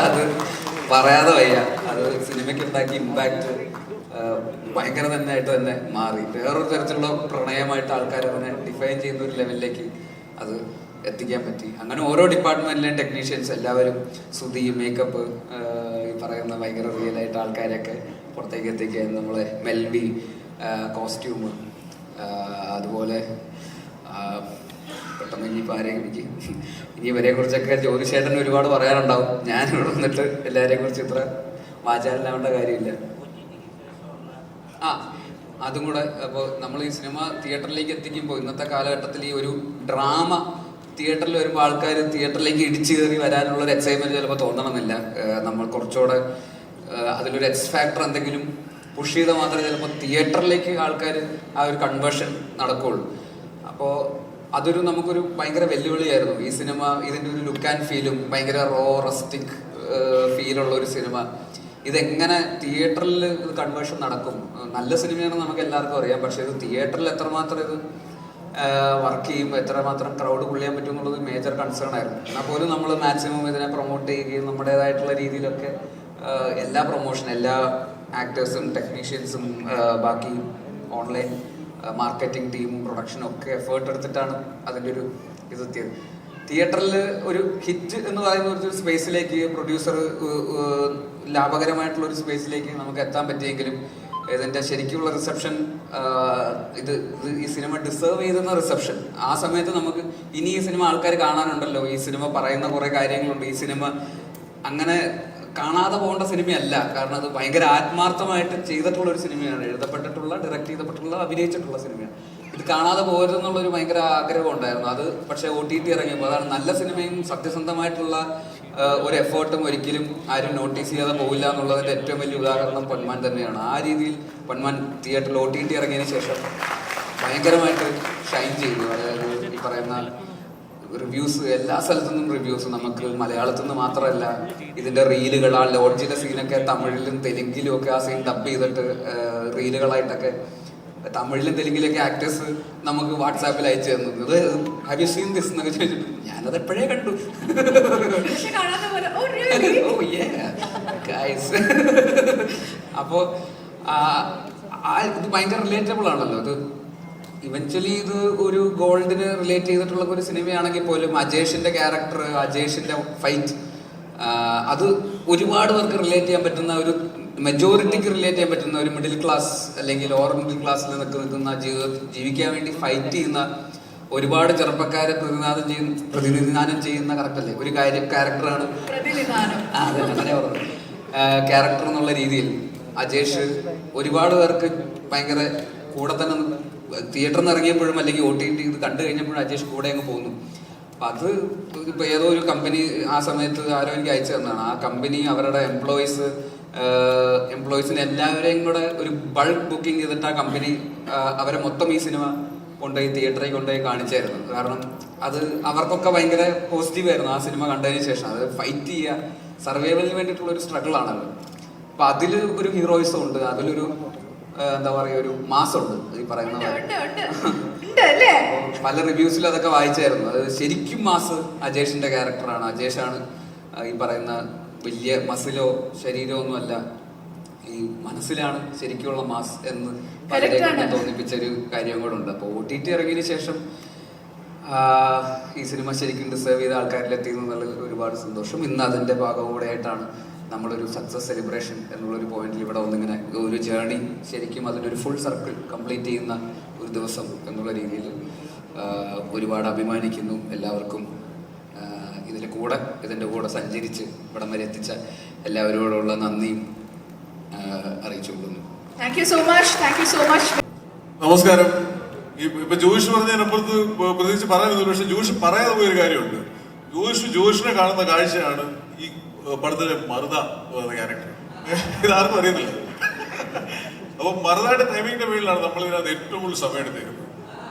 അത് പറയാതെ വയ്യ. അത് സിനിമയ്ക്ക് ഉണ്ടാക്കിയ ഇമ്പാക്ട് ഭയങ്കര തന്നെ മാറി. വേറൊരു തരത്തിലുള്ള പ്രണയമായിട്ട് ആൾക്കാർ അതിനെ ഡിഫൈൻ ചെയ്യുന്ന ഒരു ലെവലിലേക്ക് അത് എത്തിക്കാൻ പറ്റി. അങ്ങനെ ഓരോ ഡിപ്പാർട്ട്മെന്റിലെയും ടെക്നീഷ്യൻസ് എല്ലാവരും സുധി, മേക്കപ്പ്, ഈ പറയുന്ന ഭയങ്കര റിയൽ ആയിട്ട് ആൾക്കാരെയൊക്കെ പുറത്തേക്ക് എത്തിക്കാൻ നമ്മളെ മെൽബി, കോസ്റ്റ്യൂം, അതുപോലെ പെട്ടെന്ന് ഇനിയിപ്പോൾ ആരെയും ഇനി ഇവരെ കുറിച്ചൊക്കെ ജ്യോതിഷേട്ടന് ഒരുപാട് പറയാനുണ്ടാവും. ഞാനിവിടെ വന്നിട്ട് എല്ലാവരെയും കുറിച്ച് ഇത്ര വാചാലാവേണ്ട കാര്യമില്ല. അതും കൂടെ അപ്പോൾ നമ്മൾ ഈ സിനിമ തിയേറ്ററിലേക്ക് എത്തിക്കുമ്പോൾ ഇന്നത്തെ കാലഘട്ടത്തിൽ ഈ ഒരു ഡ്രാമ തിയേറ്ററിൽ വരുമ്പോൾ ആൾക്കാർ തിയേറ്ററിലേക്ക് ഇടിച്ചു കയറി വരാനുള്ള ഒരു എക്സൈറ്റ്മെന്റ് ചിലപ്പോൾ തോന്നണമെന്നില്ല. നമ്മൾ കുറച്ചുകൂടെ അതിലൊരു എക്സ് ഫാക്ടർ എന്തെങ്കിലും പുഷ് ചെയ്താൽ മാത്രമേ ചിലപ്പോൾ തിയേറ്ററിലേക്ക് ആൾക്കാർ ആ ഒരു കൺവേർഷൻ നടക്കുകയുള്ളൂ. അപ്പോൾ അതൊരു നമുക്കൊരു ഭയങ്കര വെല്ലുവിളിയായിരുന്നു ഈ സിനിമ. ഇതിൻ്റെ ഒരു ലുക്ക് ആൻഡ് ഫീലും ഭയങ്കര റസ്റ്റിക് ഫീലുള്ള ഒരു സിനിമ. ഇതെങ്ങനെ തിയേറ്ററിൽ ഇത് കൺവേർഷൻ നടക്കും? നല്ല സിനിമയാണെന്ന് നമുക്ക് എല്ലാവർക്കും അറിയാം. പക്ഷെ ഇത് തിയേറ്ററിൽ എത്രമാത്രം ഇത് വർക്ക് ചെയ്യുമ്പോൾ എത്രമാത്രം ക്രൗഡ് പുള്ളിയാൻ പറ്റും എന്നുള്ളത് മേജർ കൺസേൺ ആയിരുന്നു. എന്നാൽ പോലും നമ്മൾ മാക്സിമം ഇതിനെ പ്രൊമോട്ട് ചെയ്യുകയും നമ്മുടേതായിട്ടുള്ള രീതിയിലൊക്കെ എല്ലാ പ്രൊമോഷൻ, എല്ലാ ആക്ടേഴ്സും ടെക്നീഷ്യൻസും ബാക്കി ഓൺലൈൻ മാർക്കറ്റിംഗ് ടീമും പ്രൊഡക്ഷനും ഒക്കെ എഫേർട്ട് എടുത്തിട്ടാണ് അതിൻ്റെ ഒരു ഇതെത്തിയത്. തിയേറ്ററിൽ ഒരു ഹിറ്റ് എന്ന് പറയുന്ന ഒരു സ്പേസിലേക്ക് പ്രൊഡ്യൂസർ ലാഭകരമായിട്ടുള്ള ഒരു സ്പേസിലേക്ക് നമുക്ക് എത്താൻ പറ്റിയെങ്കിലും ഇതിന്റെ ശരിക്കുള്ള റിസപ്ഷൻ, ഈ സിനിമ ഡിസേർവ് ചെയ്തുന്ന റിസപ്ഷൻ ആ സമയത്ത് നമുക്ക് ഇനി ഈ സിനിമ ആൾക്കാർ കാണാനുണ്ടല്ലോ, ഈ സിനിമ പറയുന്ന കുറെ കാര്യങ്ങളുണ്ട്, ഈ സിനിമ അങ്ങനെ കാണാതെ പോകേണ്ട സിനിമയല്ല. കാരണം അത് ഭയങ്കര ആത്മാർത്ഥമായിട്ട് ചെയ്തിട്ടുള്ള ഒരു സിനിമയാണ്, എഴുതപ്പെട്ടിട്ടുള്ള, ഡയറക്ട് ചെയ്തപ്പെട്ടുള്ള, അഭിനയിച്ചിട്ടുള്ള സിനിമയാണ്. ഇത് കാണാതെ പോകരുതെന്നുള്ളൊരു ഭയങ്കര ആഗ്രഹം ഉണ്ടായിരുന്നു. അത് പക്ഷെ OTT ഇറങ്ങിയപ്പോൾ അതാണ് നല്ല സിനിമയും സത്യസന്ധമായിട്ടുള്ള ഒരു എഫേർട്ടും ഒരിക്കലും ആരും നോട്ടീസ് ചെയ്യാതെ പോകില്ല എന്നുള്ളതിന്റെ ഏറ്റവും വലിയ ഉദാഹരണം പൊന്മാൻ തന്നെയാണ്. ആ രീതിയിൽ പൊന്മാൻ തിയേറ്ററിൽ OTT ഇറങ്ങിയതിന് ശേഷം ഭയങ്കരമായിട്ട് ഷൈൻ ചെയ്തു. അതായത് ഈ പറയുന്ന റിവ്യൂസ്, എല്ലാ സ്ഥലത്തു നിന്നും റിവ്യൂസ്, നമുക്ക് മലയാളത്തിൽ നിന്ന് മാത്രമല്ല ഇതിന്റെ റീലുകൾ, ആ ലോഡ്ജിന്റെ സീനൊക്കെ തമിഴിലും തെലുങ്കിലും ഒക്കെ ആ സീൻ ഡബ് ചെയ്തിട്ട് റീലുകളായിട്ടൊക്കെ തമിഴിലും തെലുങ്കിലൊക്കെ ആക്ടേഴ്സ് നമുക്ക് വാട്സാപ്പിൽ അയച്ചു തന്നത്. ഹാവ് യു സീൻ ദിസ് എന്നൊക്കെ ചോദിച്ചിട്ട് ഞാനത് എപ്പോഴേ കണ്ടു. അപ്പോ ഇത് ഭയങ്കര റിലേറ്റബിൾ ആണല്ലോ. ഇത് ഇവഞ്ച്വലി ഇത് ഒരു ഗോൾഡിന് റിലേറ്റ് ചെയ്തിട്ടുള്ള ഒരു സിനിമയാണെങ്കിൽ പോലും അജേഷിന്റെ ക്യാരക്ടർ, അജേഷിന്റെ ഫൈറ്റ്, അത് ഒരുപാട് പേർക്ക് റിലേറ്റ് ചെയ്യാൻ പറ്റുന്ന, ഒരു മെജോറിറ്റിക്ക് റിലേറ്റ് ചെയ്യാൻ പറ്റുന്ന, ഒരു മിഡിൽ ക്ലാസ് അല്ലെങ്കിൽ ലോവർ മിഡിൽ ക്ലാസ്സിൽ നിൽക്കുന്ന ജീവിക്കാൻ വേണ്ടി ഫൈറ്റ് ചെയ്യുന്ന ഒരുപാട് ചെറുപ്പക്കാരെ പ്രതിനിധാനം ചെയ്യുന്ന കറക്റ്റല്ലേ ഒരു ക്യാരക്ടറാണ് ക്യാരക്ടർ എന്നുള്ള രീതിയിൽ അജേഷ് ഒരുപാട് പേർക്ക് ഭയങ്കര കൂടെ തന്നെ തിയേറ്ററിൽ നിന്ന് ഇറങ്ങിയപ്പോഴും അല്ലെങ്കിൽ OTT ഇത് കണ്ടു കഴിഞ്ഞപ്പോഴും അജേഷ് കൂടെ അങ്ങ് പോകുന്നു. അപ്പം അത് ഇപ്പോൾ ഏതോ ഒരു കമ്പനി ആ സമയത്ത് ആരോ എനിക്ക് അയച്ചു തന്നതാണ്. ആ കമ്പനി അവരുടെ എംപ്ലോയീസിന് എല്ലാവരെയും കൂടെ ഒരു ബൾക്ക് ബുക്കിംഗ് ചെയ്തിട്ട് ആ കമ്പനി അവരെ മൊത്തം ഈ സിനിമ കൊണ്ടുപോയി തിയേറ്ററിൽ കൊണ്ടുപോയി കാണിച്ചായിരുന്നു. കാരണം അത് അവർക്കൊക്കെ ഭയങ്കര പോസിറ്റീവ് ആയിരുന്നു ആ സിനിമ കണ്ടതിന് ശേഷം. അത് ഫൈറ്റ് ചെയ്യുക, സർവൈവലിന് വേണ്ടിയിട്ടുള്ള ഒരു സ്ട്രഗിൾ ആണല്ലോ. അപ്പം അതിൽ ഒരു ഹീറോയിസം ഉണ്ട്, അതിലൊരു എന്താ പറയുക, ഒരു മാസമുണ്ട് ഈ പറയുന്ന പല റിവ്യൂസിലും അതൊക്കെ വായിച്ചായിരുന്നു. അത് ശരിക്കും മാസ് അജേഷിന്റെ ക്യാരക്ടറാണ്. അജേഷാണ് ഈ പറയുന്ന വലിയ മസിലോ ശരീരമോ ഒന്നുമല്ല, ഈ മനസ്സിലാണ് ശരിക്കുള്ള മാസ് എന്ന് പലരെയും തോന്നിപ്പിച്ചൊരു കാര്യം കൂടെ ഉണ്ട്. അപ്പോൾ OTT ഇറങ്ങിയതിന് ശേഷം ഈ സിനിമ ശരിക്കും ഡിസേർവ് ചെയ്ത ആൾക്കാരിലെത്തി എന്നുള്ള ഒരുപാട് സന്തോഷം. ഇന്ന് അതിന്റെ ഭാഗം കൂടെ ആയിട്ടാണ് നമ്മളൊരു സക്സസ് സെലിബ്രേഷൻ എന്നുള്ളൊരു പോയിന്റിൽ ഇവിടെ വന്നിങ്ങനെ ഒരു ജേർണി ശരിക്കും അതിനൊരു ഫുൾ സർക്കിൾ കംപ്ലീറ്റ് ചെയ്യുന്ന ഒരു ദിവസം എന്നുള്ള രീതിയിൽ ഒരുപാട് അഭിമാനിക്കുന്നു. എല്ലാവർക്കും ഇതിൻ്റെ കൂടെ സഞ്ചരിച്ച് ഇവിടം വരെ എത്തിച്ച എല്ലാവരോടുള്ള നന്ദിയും അറിയിച്ചുകൊള്ളുന്നു. നമസ്കാരം. ഇപ്പൊ ജോഷ് പറഞ്ഞതിനപ്പുറത്ത് പ്രത്യേകിച്ച് പറയാനൊന്നും, പക്ഷെ ജോഷ് പറയാതെ പോയൊരു കാര്യമുണ്ട്. ജോഷിനെ കാണുന്ന കാഴ്ചയാണ് ഈ പടത്തിലെ മറുത എന്ന ക്യാരക്ടർ. ഇതാർക്കും അറിയുന്നില്ല. അപ്പൊ മറുതയുടെ ടൈമിങ്ങിന്റെ പേരിലാണ് നമ്മൾ ഇതിനകത്ത് ഏറ്റവും കൂടുതൽ സമയം എടുത്തേക്കുന്നത്.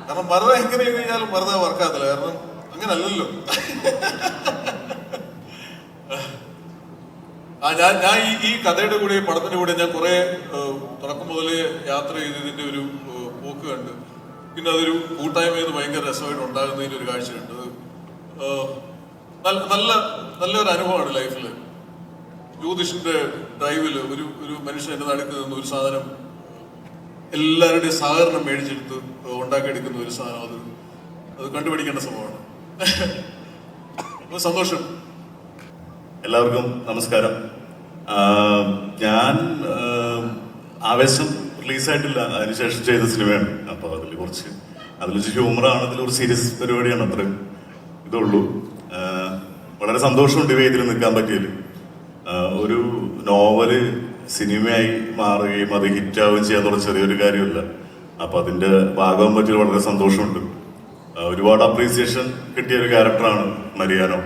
കാരണം മറുത എങ്ങനെ കഴിഞ്ഞാലും മറുത വർക്കാകത്തില്ല. കാരണം അങ്ങനല്ലല്ലോ. ഞാൻ ഈ കഥയുടെ കൂടെ പടത്തിന്റെ കൂടെ ഞാൻ കുറെ തുടക്കം മുതലേ യാത്ര ചെയ്തതിന്റെ ഒരു പോക്ക് കണ്ട്, പിന്നെ അതൊരു കൂട്ടായ്മയിൽ ഭയങ്കര രസമായിട്ട് ഉണ്ടാകുന്നതിന്റെ ഒരു കാഴ്ചയുണ്ട്. നല്ലൊരു അനുഭവമാണ് ലൈഫിൽ. ജ്യോതിഷിന്റെ ഡ്രൈവില് ഒരു മനുഷ്യൻ എന്റെ നടുക്ക് നിന്ന് ഒരു സാധനം എല്ലാവരുടെയും സഹകരണം മേടിച്ചെടുത്ത് ഉണ്ടാക്കിയെടുക്കുന്ന ഒരു സാധനം, അത് കണ്ടുപിടിക്കേണ്ട സംഭവമാണ്. സന്തോഷം. എല്ലാവർക്കും നമസ്കാരം. ഞാൻ ആവേശം റിലീസായിട്ടില്ല, അതിനുശേഷം ചെയ്ത സിനിമയാണ്. അപ്പൊ അതിൽ ഹ്യൂമറാണ്, അതിലൊരു സീരിയസ് പരിപാടിയാണ്. അത്രയും ഇതുള്ളൂ. വളരെ സന്തോഷമുണ്ട് ഈ വേദിയിൽ നിൽക്കാൻ പറ്റിയതിൽ. ഒരു നോവല് സിനിമയായി മാറുകയും അത് ഹിറ്റാവുകയും ചെയ്യാന്നുള്ള ചെറിയൊരു കാര്യമല്ല. അപ്പൊ അതിന്റെ ഭാഗം പറ്റിയ വളരെ സന്തോഷമുണ്ട്. ഒരുപാട് അപ്രീസിയേഷൻ കിട്ടിയ ഒരു ക്യാരക്ടറാണ് മരിയാനോ.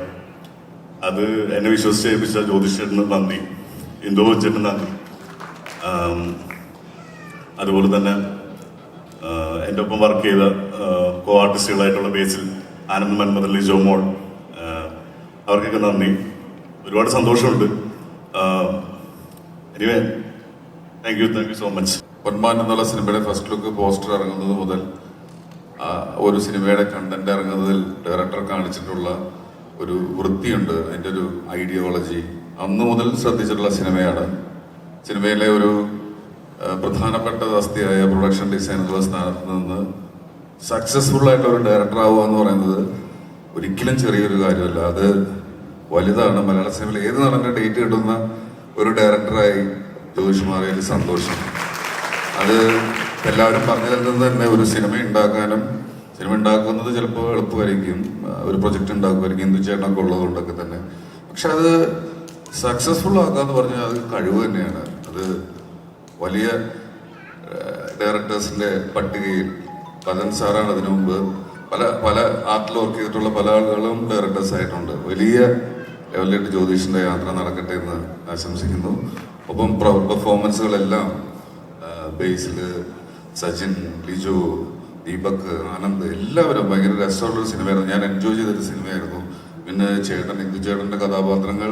അത് എന്നെ വിശ്വസിച്ച് ഏൽപ്പിച്ച ജ്യോതിഷേട്ടന് നന്ദി, ഇന്ദു ചേട്ടന് നന്ദി. അതുപോലെ തന്നെ എൻ്റെ ഒപ്പം വർക്ക് ചെയ്ത കോ ആർട്ടിസ്റ്റുകളായിട്ടുള്ള ബേസിൽ, ആനന്ദ് മന്മഥൻ, ലിജോ മോൾ, അവർക്കൊക്കെ നന്ദി. ഒരുപാട് സന്തോഷമുണ്ട്. Anyway thank you so much. Ponman എന്നുള്ള സിനിമയുടെ ഫസ്റ്റ് ലുക്ക് പോസ്റ്റർ ഇറങ്ങുന്നത് മുതൽ ഒരു സിനിമയുടെ കണ്ടന്റ് ഇറങ്ങുന്നതിൽ ഡയറക്ടർ കാണിച്ചിട്ടുള്ള ഒരു വൃത്തിയുണ്ട്, അതിൻ്റെ ഒരു ഐഡിയോളജി അന്ന് മുതൽ ശ്രദ്ധിച്ചിട്ടുള്ള സിനിമയാണ്. സിനിമയിലെ ഒരു പ്രധാനപ്പെട്ട വസ്തുവായ പ്രൊഡക്ഷൻ ഡിസൈൻ എന്നുള്ള സ്ഥാനത്ത് നിന്ന് സക്സസ്ഫുൾ ആയിട്ടുള്ള ഒരു ഡയറക്ടർ ആവുക എന്ന് പറയുന്നത് ഒരിക്കലും ചെറിയൊരു കാര്യമല്ല. അത് വലുതാണ്. മലയാള സിനിമയിൽ ഏത് നടന്റെ ഡേറ്റ് കിട്ടുന്ന ഒരു ഡയറക്ടറായി ജോഷ് മാറിയതിൽ സന്തോഷം. അത് എല്ലാവരും പറഞ്ഞു തരുന്നത് തന്നെ ഒരു സിനിമ ഉണ്ടാക്കുന്നത് ചിലപ്പോൾ എളുപ്പമായിരിക്കും, ഒരു പ്രൊജക്ട് ഉണ്ടാക്കുമായിരിക്കും, ഇന്ദു ചേട്ടനൊക്കെ ഉള്ളതുകൊണ്ടൊക്കെ തന്നെ. പക്ഷെ അത് സക്സസ്ഫുൾ ആക്കുക എന്ന് പറഞ്ഞാൽ അത് കഴിവ് തന്നെയാണ്. അത് വലിയ ഡയറക്ടേഴ്സിന്റെ പട്ടികയിൽ പതൻ സാറാണ് അതിനു മുമ്പ് പല ആർട്ടിൽ വർക്ക് ചെയ്തിട്ടുള്ള പല ആളുകളും ഡയറക്ടേഴ്സ് ആയിട്ടുണ്ട്. വലിയ ലെവലിലേക്ക് ജ്യോതിഷിന്റെ യാത്ര നടക്കട്ടെ എന്ന് ആശംസിക്കുന്നു. ഒപ്പം പെർഫോമൻസുകളെല്ലാം ബേസില് സജിൻ, ലിജോ, ദീപക്, ആനന്ദ് എല്ലാവരും ഭയങ്കര രസമുള്ളൊരു സിനിമയായിരുന്നു. ഞാൻ എൻജോയ് ചെയ്തൊരു സിനിമയായിരുന്നു. പിന്നെ ഇന്ദു ചേട്ടന്റെ കഥാപാത്രങ്ങൾ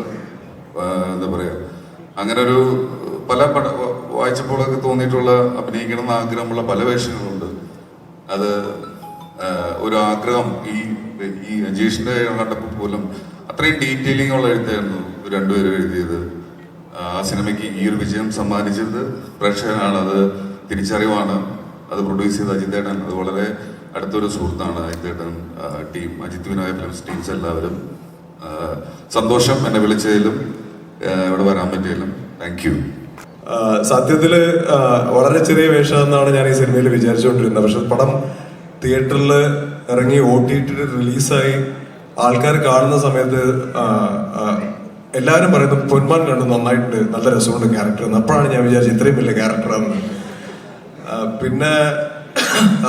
എന്താ പറയാ, അങ്ങനെ ഒരു പല വായിച്ചപ്പോഴൊക്കെ തോന്നിയിട്ടുള്ള അഭിനയിക്കണം എന്ന് ആഗ്രഹമുള്ള പല വേഷങ്ങളുണ്ട്. അത് ഒരു ആഗ്രഹം ഈ അജീഷിന്റെ കണ്ടപ്പോൾ പോലും അത്രയും ഡീറ്റെയിലിംഗ് ഉള്ള എഴുത്തായിരുന്നു രണ്ടുപേരും എഴുതിയത്. ആ സിനിമയ്ക്ക് ഈ ഒരു വിജയം സമ്മാനിച്ചത് പ്രേക്ഷകനാണ്, അത് തിരിച്ചറിവാണ്. അത് പ്രൊഡ്യൂസ് ചെയ്ത അജിത്തേട്ടൻ, അത് വളരെ അടുത്തൊരു സുഹൃത്താണ് അജിത്തേട്ടൻ, ടീം, അജിത് വിനായ ഫിലിംസ് ടീംസ് എല്ലാവരും. സന്തോഷം എന്നെ വിളിച്ചതിലും ഇവിടെ വരാൻ പറ്റിയതിലും. Thank you. സത്യത്തില് വളരെ ചെറിയ വേഷം എന്നാണ് ഞാൻ ഈ സിനിമയിൽ വിചാരിച്ചുകൊണ്ടിരുന്നത്. പക്ഷെ പടം തിയേറ്ററിൽ ഇറങ്ങി OTT റിലീസായി ആൾക്കാർ കാണുന്ന സമയത്ത് എല്ലാവരും പറയുന്നത് പൊന്മാൻ കണ്ടു, നന്നായിട്ട്, നല്ല രസമുണ്ട് ക്യാരക്ടർ എന്ന്. അപ്പോഴാണ് ഞാൻ വിചാരിച്ചത് ഇത്രയും വലിയ ക്യാരക്ടറാണെന്ന്. പിന്നെ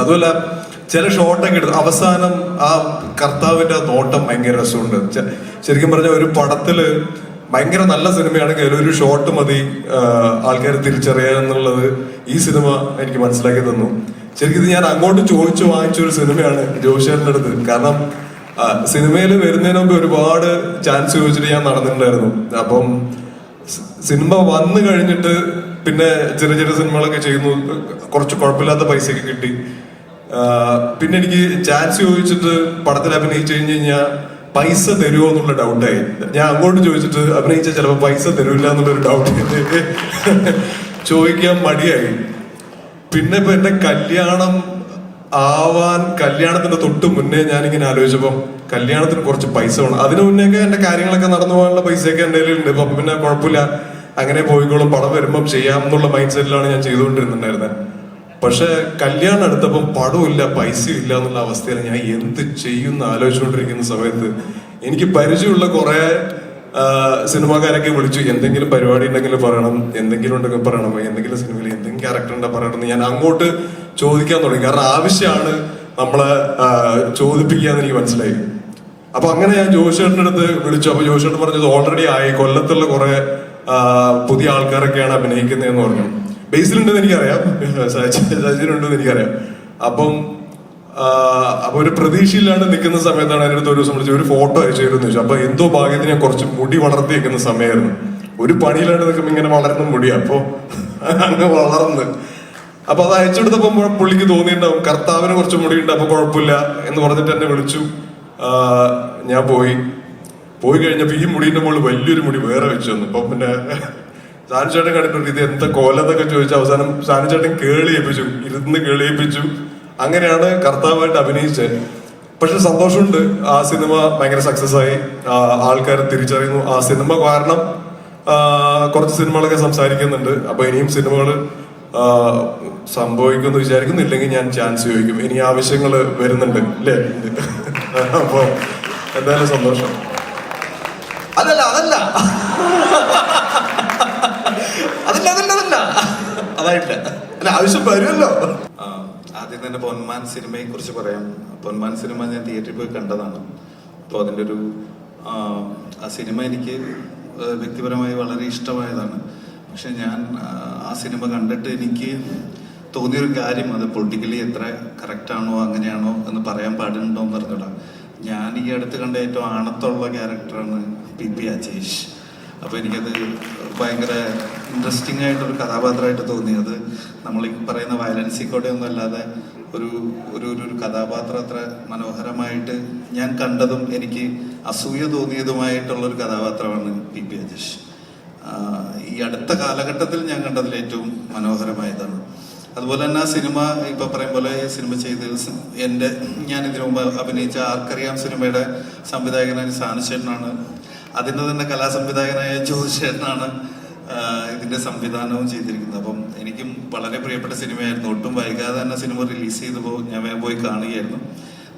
അതുമല്ല ചില ഷോട്ടൊക്കെ എടുത്തു അവസാനം ആ കർത്താവിന്റെ ആ നോട്ടം ഭയങ്കര രസമുണ്ട്. ശരിക്കും പറഞ്ഞ ഒരു പടത്തില് ഭയങ്കര നല്ല സിനിമയാണെങ്കിൽ ഒരു ഷോട്ട് മതി ആൾക്കാർ തിരിച്ചറിയാൻ എന്നുള്ളത് ഈ സിനിമ എനിക്ക് മനസ്സിലാക്കി തന്നു. ശരിക്കും ഇത് ഞാൻ അങ്ങോട്ട് ചോദിച്ചു വാങ്ങിച്ച ഒരു സിനിമയാണ് ജോഷേട്ടൻ്റെ അടുത്ത്. കാരണം സിനിമയിൽ വരുന്നതിന് മുമ്പ് ഒരുപാട് ചാൻസ് ചോദിച്ചിട്ട് ഞാൻ നടന്നിട്ടുണ്ടായിരുന്നു. അപ്പം സിനിമ വന്നു കഴിഞ്ഞിട്ട് പിന്നെ ചെറിയ ചെറിയ സിനിമകളൊക്കെ ചെയ്യുന്നു, കുറച്ച് കുഴപ്പമില്ലാത്ത പൈസയൊക്കെ കിട്ടി. പിന്നെ എനിക്ക് ചാൻസ് ചോദിച്ചിട്ട് പടത്തിൽ അഭിനയിച്ചു കഴിഞ്ഞ് കഴിഞ്ഞാൽ പൈസ തരുമോ എന്നുള്ള ഡൗട്ടായി. ഞാൻ അങ്ങോട്ട് ചോദിച്ചിട്ട് അഭിനയിച്ചാൽ ചിലപ്പോൾ പൈസ തരൂല്ല എന്നുള്ളൊരു ഡൗട്ട് ചോദിക്കാൻ മടിയായി. പിന്നെ ഇപ്പൊ എന്റെ കല്യാണത്തിന്റെ തൊട്ട് മുന്നേ ഞാനിങ്ങനെ ആലോചിച്ചപ്പം കല്യാണത്തിന് കുറച്ച് പൈസ വേണം. അതിനു മുന്നേക്കെ എന്റെ കാര്യങ്ങളൊക്കെ നടന്നു പോകാനുള്ള പൈസയൊക്കെ എന്റെ കയ്യിലുണ്ട്. അപ്പൊ പിന്നെ കുഴപ്പമില്ല, അങ്ങനെ പോയിക്കോളും, പടം വരുമ്പം ചെയ്യാം എന്നുള്ള മൈൻഡ് സെറ്റിലാണ് ഞാൻ ചെയ്തുകൊണ്ടിരുന്നുണ്ടായിരുന്നത്. പക്ഷെ കല്യാണം എടുത്തപ്പം പടമില്ല, പൈസയും ഇല്ല എന്നുള്ള അവസ്ഥയിൽ ഞാൻ എന്ത് ചെയ്യുന്ന ആലോചിച്ചുകൊണ്ടിരിക്കുന്ന സമയത്ത് എനിക്ക് പരിചയമുള്ള കുറെ സിനിമാക്കാരൊക്കെ വിളിച്ചു, എന്തെങ്കിലും പരിപാടി ഉണ്ടെങ്കിൽ പറയണം, എന്തെങ്കിലും ഉണ്ടെങ്കിൽ പറയണം, എന്തെങ്കിലും സിനിമയിൽ എന്തെങ്കിലും ക്യാരക്ടർ ഉണ്ടെങ്കിൽ പറയണം എന്ന് ഞാൻ അങ്ങോട്ട് ചോദിക്കാൻ തുടങ്ങി. കാരണം ആവശ്യമാണ് നമ്മളെ ചോദിപ്പിക്കാന്ന് എനിക്ക് മനസ്സിലായി. അപ്പൊ അങ്ങനെ ഞാൻ ജോഷേട്ടൻ്റെ അടുത്ത് വിളിച്ചു. അപ്പൊ ജോഷേട്ടൻ പറഞ്ഞത് ഓൾറെഡി ആയി, കൊല്ലത്തുള്ള കുറെ പുതിയ ആൾക്കാരൊക്കെയാണ് അഭിനയിക്കുന്നതെന്ന് പറഞ്ഞു. ബേസിലുണ്ടെന്ന് എനിക്കറിയാം, സച്ചിനുണ്ടെന്ന് എനിക്കറിയാം. അപ്പൊ ഒരു പ്രതീക്ഷയിലാണ് നിൽക്കുന്ന സമയത്താണ് എൻ്റെ അടുത്ത് ഒരു ദിവസം വിളിച്ചു, ഒരു ഫോട്ടോ അയച്ചു തരുമെന്ന് ചോദിച്ചു. അപ്പൊ എന്തോ ഭാഗ്യത്തിന് ഞാൻ കുറച്ച് മുടി വളർത്തി വെക്കുന്ന സമയമായിരുന്നു. ഒരു പണിയിലാണ് നിൽക്കുമ്പോൾ ഇങ്ങനെ വളർന്ന മുടി, അപ്പൊ അങ്ങ് വളർന്ന്. അപ്പൊ അത് അയച്ചെടുത്തപ്പോ പുള്ളിക്ക് തോന്നിയിട്ടുണ്ടാവും കർത്താവിന് കുറച്ച് മുടിയുണ്ട്, അപ്പൊ കുഴപ്പമില്ല എന്ന് പറഞ്ഞിട്ട് എന്നെ വിളിച്ചു. ഞാൻ പോയി കഴിഞ്ഞപ്പോ ഈ മുടീന്റെ മുകളിൽ വലിയൊരു മുടി വേറെ വെച്ചു തന്നു. അപ്പൊ പിന്നെ സാനുചേട്ടൻ കണ്ടിട്ടുണ്ട് ഇത് എന്താ കോലെന്നൊക്കെ ചോദിച്ചു. അവസാനം സാനുചേട്ടൻ ഇരുന്ന് കേളിയിപ്പിച്ചു. അങ്ങനെയാണ് കർത്താവായിട്ട് അഭിനയിച്ചത്. പക്ഷെ സന്തോഷമുണ്ട്, ആ സിനിമ ഭയങ്കര സക്സസ് ആയി, ആൾക്കാർ തിരിച്ചറിയുന്നു. ആ സിനിമ കാരണം കുറച്ച് സിനിമകളൊക്കെ സംസാരിക്കുന്നുണ്ട്. അപ്പൊ ഇനിയും സിനിമകൾ സംഭവിക്കുമെന്ന് വിചാരിക്കുന്നില്ലെങ്കിൽ ഞാൻ ചാൻസ് ചോദിക്കും. ഇനി ആവശ്യങ്ങൾ വരുന്നുണ്ട് അല്ലേ? അപ്പൊ എന്തായാലും സന്തോഷം. അതല്ല അതായിട്ടില്ല, അല്ല ആവശ്യം വരുമല്ലോ. ആദ്യം തന്നെ പൊന്മാൻ സിനിമയെ കുറിച്ച് പറയാം. പൊന്മാൻ സിനിമ ഞാൻ തിയേറ്ററിൽ പോയി കണ്ടതാണ്. അപ്പോൾ അതിൻ്റെ ഒരു ആ സിനിമ എനിക്ക് വ്യക്തിപരമായി വളരെ ഇഷ്ടമായതാണ്. പക്ഷെ ഞാൻ ആ സിനിമ കണ്ടിട്ട് എനിക്ക് തോന്നിയൊരു കാര്യം, അത് പൊളിറ്റിക്കലി എത്ര കറക്റ്റാണോ അങ്ങനെയാണോ എന്ന് പറയാൻ പാടുണ്ടോ എന്ന് പറഞ്ഞിടാം. ഞാൻ ഈ അടുത്ത് കണ്ട ഏറ്റവും ആണത്തുള്ള ക്യാരക്ടറാണ് പി അജേഷ്. അപ്പോൾ എനിക്കത് ഭയങ്കര ഇൻട്രസ്റ്റിംഗ് ആയിട്ടൊരു കഥാപാത്രമായിട്ട് തോന്നി. അത് നമ്മൾ ഈ പറയുന്ന വയലൻസിൽ കൂടെ ഒന്നും അല്ലാതെ ഒരു കഥാപാത്രം അത്ര മനോഹരമായിട്ട് ഞാൻ കണ്ടതും എനിക്ക് അസൂയ തോന്നിയതുമായിട്ടുള്ളൊരു കഥാപാത്രമാണ് പി അജേഷ്. ഈ അടുത്ത കാലഘട്ടത്തിൽ ഞാൻ കണ്ടതിൽ ഏറ്റവും മനോഹരമായതാണ്. അതുപോലെ തന്നെ ആ സിനിമ ഇപ്പൊ പറയും പോലെ ഈ സിനിമ ചെയ്തത് ഞാൻ ഇതിനു മുമ്പ് അഭിനയിച്ച ആർക്കറിയാം സിനിമയുടെ സംവിധായകനായ സാനുചേട്ടനാണ്. അതിൻ്റെ തന്നെ കലാസംവിധായകനായ ജോഷേട്ടനാണ് ഇതിന്റെ സംവിധാനവും ചെയ്തിരിക്കുന്നത്. അപ്പം എനിക്കും വളരെ പ്രിയപ്പെട്ട സിനിമയായിരുന്നു. ഒട്ടും വൈകാതെ തന്നെ സിനിമ റിലീസ് ചെയ്തപ്പോൾ ഞാൻ വേഗം പോയി കാണുകയായിരുന്നു.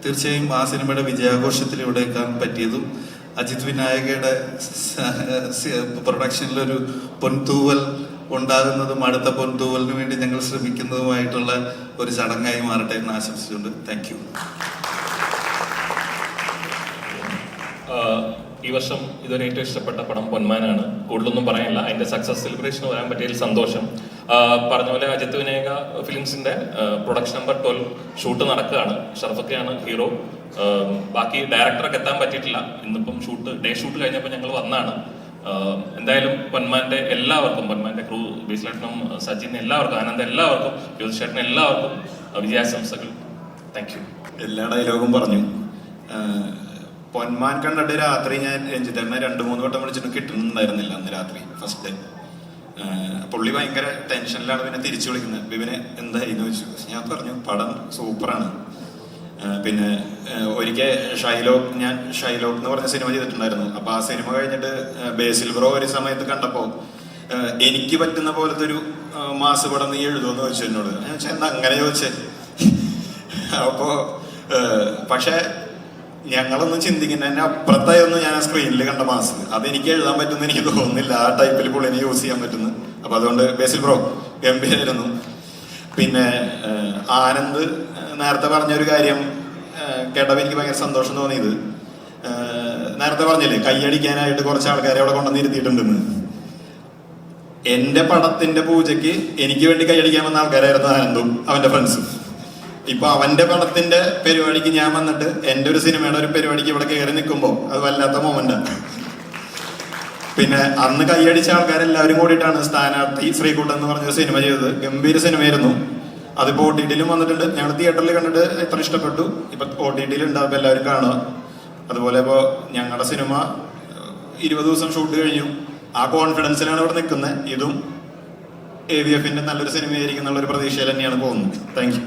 തീർച്ചയായും ആ സിനിമയുടെ വിജയാഘോഷത്തിൽ ഇവിടെ എത്താൻ പറ്റിയതും അജിത് വിനായകയുടെ പ്രൊഡക്ഷനിലൊരു പൊൻതൂവൽ ഉണ്ടാകുന്നതും അടുത്ത പൊൻതൂവലിന് വേണ്ടി ഞങ്ങൾ ശ്രമിക്കുന്നതുമായിട്ടുള്ള ഒരു ചടങ്ങായി മാറട്ടെ എന്ന് ആശംസിച്ചുകൊണ്ട് താങ്ക് യു. ഈ വർഷം ഇതൊരു ഏറ്റവും ഇഷ്ടപ്പെട്ട പടം പൊന്മാനാണ്. കൂടുതലൊന്നും പറയാനില്ല. അതിന്റെ സക്സസ് സെലിബ്രേഷൻ വരാൻ പറ്റിയതിൽ സന്തോഷം. പറഞ്ഞ പോലെ അജിത് വിനായക ഫിലിംസിന്റെ പ്രൊഡക്ഷൻ നമ്പർ 12 ഷൂട്ട് നടക്കുകയാണ്. ഷർഫക്കയാണ് ഹീറോ. ബാക്കി ഡയറക്ടറൊക്കെ എത്താൻ പറ്റിയിട്ടില്ല. ഇന്നിപ്പം ഡേ ഷൂട്ട് കഴിഞ്ഞപ്പോൾ ഞങ്ങൾ വന്നാണ്. എന്തായാലും പൊന്മാന്റെ എല്ലാവർക്കും, പൊന്മാന്റെ ക്രൂ, ബേസിലേട്ടനും സജിൻ എല്ലാവർക്കും, ആനന്ദ് എല്ലാവർക്കും, ജ്യോതിഷേട്ടനും എല്ലാവർക്കും വിജയാശംസകൾ. Thank you. എല്ലാ ഡയലോഗും പറഞ്ഞു. പൊന്മാൻ കണ്ടിട്ട് രാത്രി ഞാൻ രഞ്ജിത്തേട്ടനെ 2-3 വട്ടം വിളിച്ചിട്ട് കിട്ടുന്നുണ്ടായിരുന്നില്ല. അന്ന് രാത്രി ഫസ്റ്റ് പുള്ളി ഭയങ്കര ടെൻഷനിലാണ്. പിന്നെ തിരിച്ചു വിളിക്കുന്നത്, ബിബിനെ എന്തായിരുന്നു ചോദിച്ചു. ഞാൻ പറഞ്ഞു പടം സൂപ്പറാണ്. പിന്നെ ഒരിക്കൽ ഞാൻ ഷൈലോക്ക് എന്ന് പറഞ്ഞ സിനിമ ചെയ്തിട്ടുണ്ടായിരുന്നു. അപ്പൊ ആ സിനിമ കഴിഞ്ഞിട്ട് ബേസിൽ ബ്രോ ഒരു സമയത്ത് കണ്ടപ്പോ എനിക്ക് പറ്റുന്ന പോലത്തെ ഒരു മാസ് പടം നീ എഴുതുമെന്ന് ചോദിച്ചു എന്നോട്. ഞാൻ ചോദിച്ചാൽ എന്താ അങ്ങനെ ചോദിച്ചേ. അപ്പോ പക്ഷെ ഞങ്ങളൊന്നും ചിന്തിക്കുന്നതിന്റെ അപ്പുറത്തായൊന്നും ഞാൻ ആ സ്ക്രീനിൽ കണ്ട മാസ് അതെനിക്ക് എഴുതാൻ പറ്റുന്ന എനിക്ക് തോന്നുന്നില്ല. ആ ടൈപ്പിൽ പുള്ളിനെ യൂസ് ചെയ്യാൻ പറ്റുന്നു. അപ്പൊ അതുകൊണ്ട് ബേസിൽ ബ്രോ ഗംഭീരായിരുന്നു. പിന്നെ ആനന്ദ് നേരത്തെ പറഞ്ഞൊരു കാര്യം കേട്ടപ്പോൾ എനിക്ക് ഭയങ്കര സന്തോഷം തോന്നിയത്, നേരത്തെ പറഞ്ഞില്ലേ കൈയടിക്കാനായിട്ട് കുറച്ച് ആൾക്കാരെ അവിടെ കൊണ്ടുവന്നിരുത്തിയിട്ടുണ്ടെന്ന്. എന്റെ പടത്തിന്റെ പൂജയ്ക്ക് എനിക്ക് വേണ്ടി കൈയടിക്കാൻ വന്ന ആൾക്കാരായിരുന്നു ആനന്ദും അവന്റെ ഫ്രണ്ട്സും. ഇപ്പൊ അവന്റെ പടത്തിന്റെ പരിപാടിക്ക് ഞാൻ വന്നിട്ട് എന്റെ ഒരു സിനിമയുടെ ഒരു പരിപാടിക്ക് ഇവിടെ കയറി നിൽക്കുമ്പോൾ അത് വല്ലാത്ത മൊമെന്റാണ്. പിന്നെ അന്ന് കൈയടിച്ച ആൾക്കാരെല്ലാവരും കൂടിയിട്ടാണ് സ്ഥാനാർത്ഥി ശ്രീകുട്ടൻ എന്ന് പറഞ്ഞൊരു സിനിമ ചെയ്തത്. ഗംഭീര സിനിമയായിരുന്നു. അതിപ്പോ OTT-ലും വന്നിട്ടുണ്ട്. ഞങ്ങൾ തിയേറ്ററിൽ കണ്ടിട്ട് എത്ര ഇഷ്ടപ്പെട്ടു. ഇപ്പൊ OTT-ൽ ഉണ്ടാവും, എല്ലാവരും കാണുക. അതുപോലെ ഇപ്പോ ഞങ്ങളുടെ സിനിമ 20 ദിവസം ഷൂട്ട് കഴിഞ്ഞു. ആ കോൺഫിഡൻസിലാണ് ഇവിടെ നിൽക്കുന്നത്. ഇതും AVF-ന്റെ നല്ലൊരു സിനിമയായിരിക്കും എന്നുള്ളൊരു പ്രതീക്ഷയിൽ തന്നെയാണ് പോകുന്നത്. Thank you.